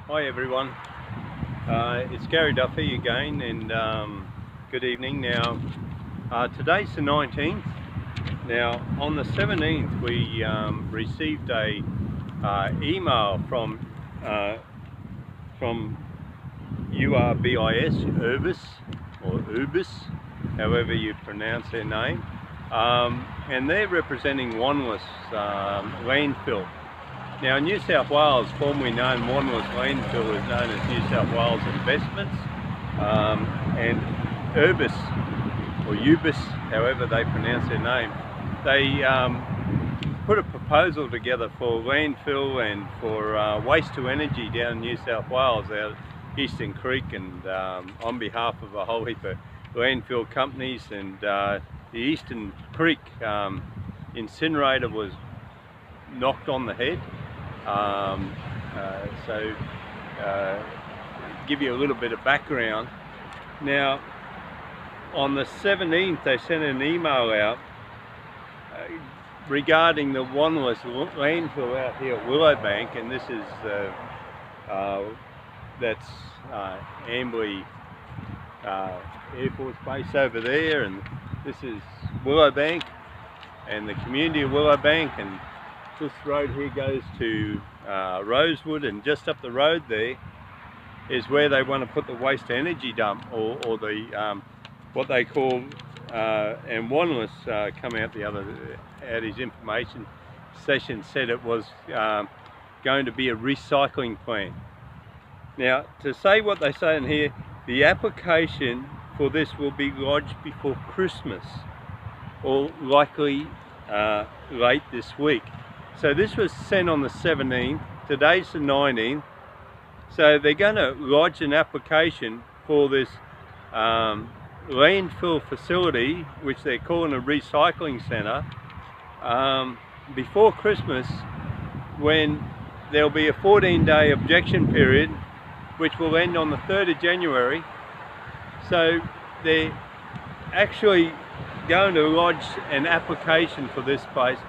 Hi everyone, it's Gary Duffy again, and good evening. Now today's the 19th. Now on the 17th we received a email from URBIS or URBIS, however you pronounce their name, and they're representing Wanless Landfill. Now, New South Wales, formerly known Wanless Landfill, is known as New South Wales Investments, and URBIS, or URBIS, however they pronounce their name, they put a proposal together for landfill and for waste to energy down in New South Wales, out Eastern Creek, and on behalf of a whole heap of landfill companies. And the Eastern Creek incinerator was knocked on the head. Give you a little bit of background. Now, on the 17th, they sent an email out regarding the Wanless Landfill out here at Willowbank, and this is that's Ambley Air Force Base over there, and this is Willowbank and the community of Willowbank, and this road here goes to Rosewood, and just up the road there is where they want to put the waste to energy dump, or the what they call, and Wanless come out at his information session, said it was going to be a recycling plant. Now, to say what they say in here, the application for this will be lodged before Christmas, or likely late this week. So this was sent on the 17th, today's the 19th, so they're going to lodge an application for this landfill facility, which they're calling a recycling centre, before Christmas, when there'll be a 14-day objection period, which will end on the 3rd of January. So they're actually going to lodge an application for this place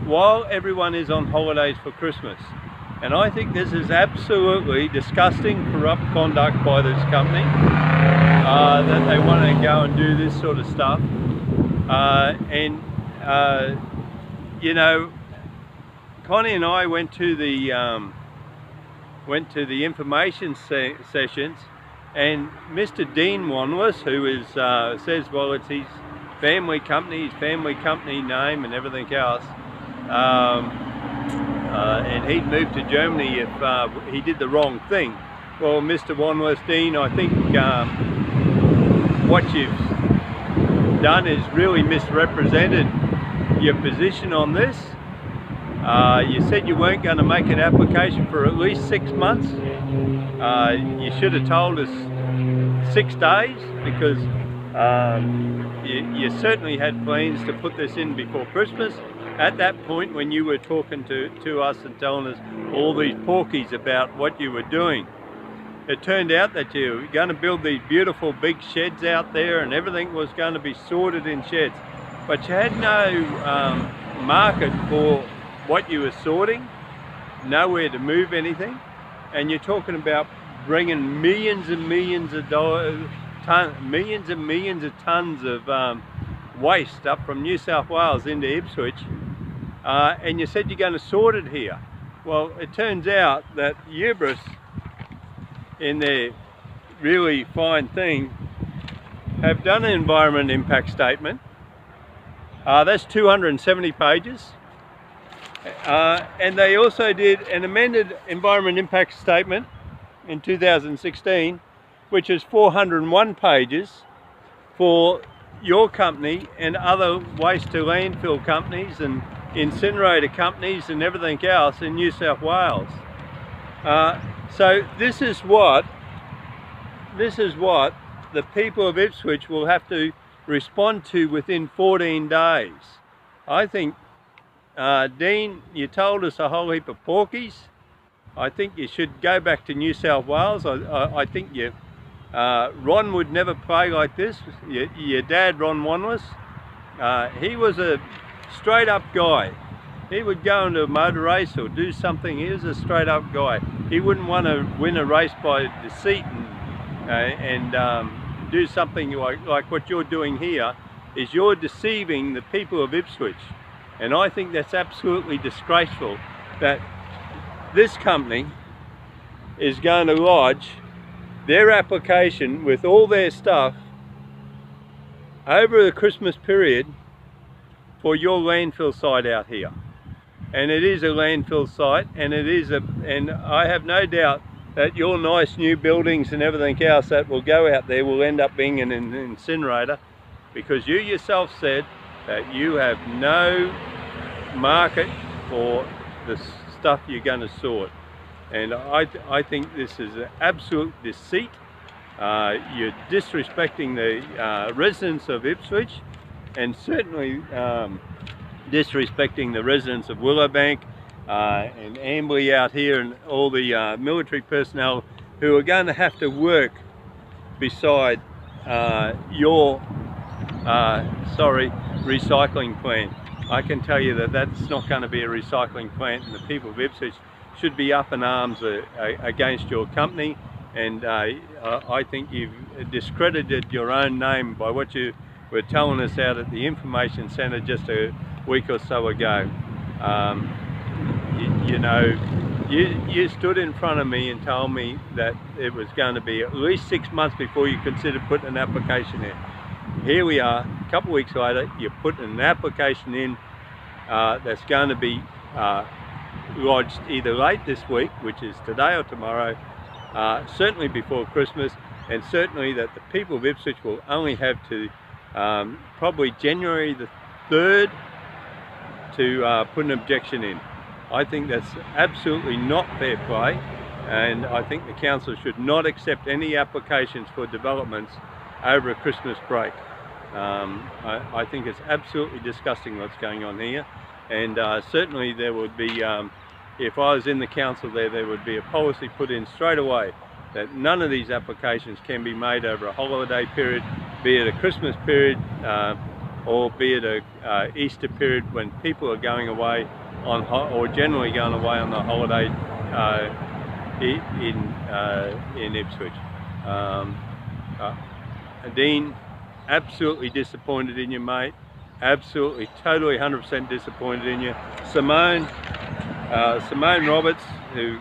while everyone is on holidays for Christmas. And I think this is absolutely disgusting, corrupt conduct by this company, that they want to go and do this sort of stuff. You know, Connie and I went to the information sessions, and Mr. Dean Wanless, who is says, well, it's his family company name and everything else, and he'd moved to Germany if he did the wrong thing. Well, Mr. Wanless, Dean, I think what you've done is really misrepresented your position on this. You said you weren't going to make an application for at least 6 months. You should have told us 6 days, because you certainly had plans to put this in before Christmas. At that point, when you were talking to us and telling us all these porkies about what you were doing, it turned out that you were going to build these beautiful big sheds out there, and everything was going to be sorted in sheds. But you had no market for what you were sorting, nowhere to move anything, and you're talking about bringing millions and millions of millions of tons of waste up from New South Wales into Ipswich, and you said you're going to sort it here. Well, it turns out that URBIS, in their really fine thing, have done an environment impact statement. That's 270 pages. And they also did an amended environment impact statement in 2016, which is 401 pages for your company and other waste to landfill companies and incinerator companies and everything else in New South Wales. So this is what the people of Ipswich will have to respond to within 14 days. I think, Dean, you told us a whole heap of porkies. I think you should go back to New South Wales. I think Ron would never play like this. Your dad, Ron Wanless, he was a straight up guy. He would go into a motor race or do something. He was a straight up guy. He wouldn't want to win a race by deceit and do something like what you're doing here. Is you're deceiving the people of Ipswich. And I think that's absolutely disgraceful that this company is going to lodge their application with all their stuff over the Christmas period for your landfill site out here. And it is a landfill site, and and I have no doubt that your nice new buildings and everything else that will go out there will end up being an incinerator, because you yourself said that you have no market for the stuff you're going to sort. And I think this is an absolute deceit. You're disrespecting the residents of Ipswich, and certainly disrespecting the residents of Willowbank and Amberley out here, and all the military personnel who are going to have to work beside your recycling plant. I can tell you that that's not going to be a recycling plant, and the people of Ipswich should be up in arms against your company. And I think you've discredited your own name by what you were telling us out at the information centre just a week or so ago. You stood in front of me and told me that it was going to be at least 6 months before you considered putting an application in. Here we are, a couple of weeks later, you put an application in that's going to be lodged either late this week, which is today or tomorrow, certainly before Christmas, and certainly that the people of Ipswich will only have to probably January the 3rd to put an objection in. I think that's absolutely not fair play, and I think the council should not accept any applications for developments over a Christmas break. I think it's absolutely disgusting what's going on here, and certainly there would be, if I was in the council there would be a policy put in straight away that none of these applications can be made over a holiday period, be it a Christmas period or be it a Easter period, when people are going away on or generally going away on the holiday in Ipswich. Dean, absolutely disappointed in you, mate. Absolutely, totally, 100% disappointed in you. Simone Roberts, who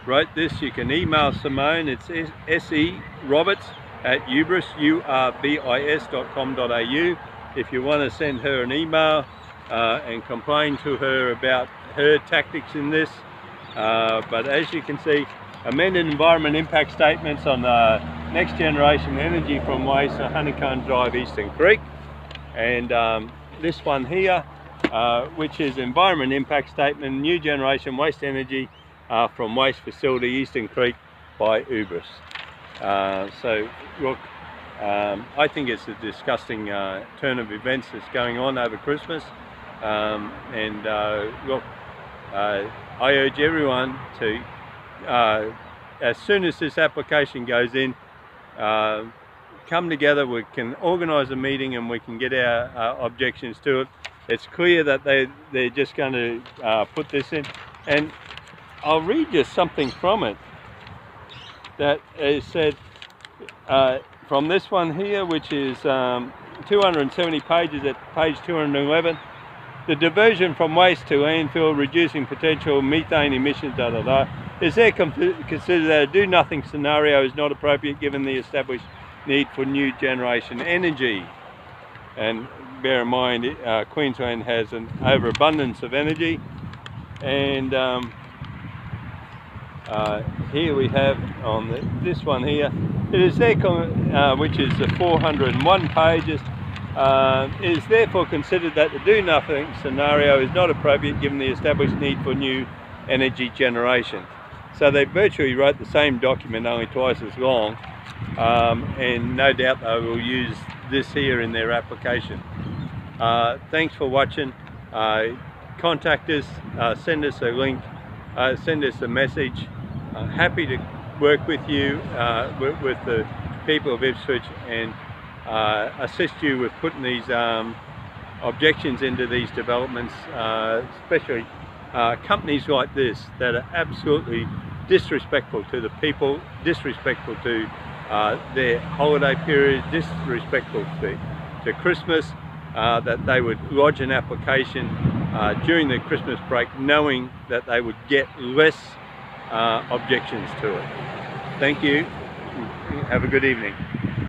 wrote this, you can email Simone. It's se.roberts@urbis.com.au if you want to send her an email and complain to her about her tactics in this. But as you can see, amended environment impact statements on next generation energy from waste at Honeycomb Drive, Eastern Creek, and this one here, which is environment impact statement, new generation waste energy from waste facility Eastern Creek by URBIS. So look, I think it's a disgusting turn of events that's going on over Christmas, and look, I urge everyone to, as soon as this application goes in, come together. We can organise a meeting and we can get our objections to it. It's clear that they're just going to put this in, and I'll read you something from it that is said from this one here, which is 270 pages at page 211. The diversion from waste to landfill, reducing potential methane emissions, is there considered that a do-nothing scenario is not appropriate given the established need for new generation energy. And bear in mind, Queensland has an overabundance of energy, and here we have on this one here, it is there, which is the 401 pages, it is therefore considered that the do-nothing scenario is not appropriate given the established need for new energy generation. So they virtually wrote the same document, only twice as long, and no doubt they will use this here in their application. Thanks for watching. Contact us, send us a link, send us a message. Happy to work with you, with the people of Ipswich, and assist you with putting these objections into these developments, especially companies like this that are absolutely disrespectful to the people, disrespectful to their holiday period, disrespectful to Christmas, that they would lodge an application during the Christmas break knowing that they would get less objections to it. Thank you. Have a good evening.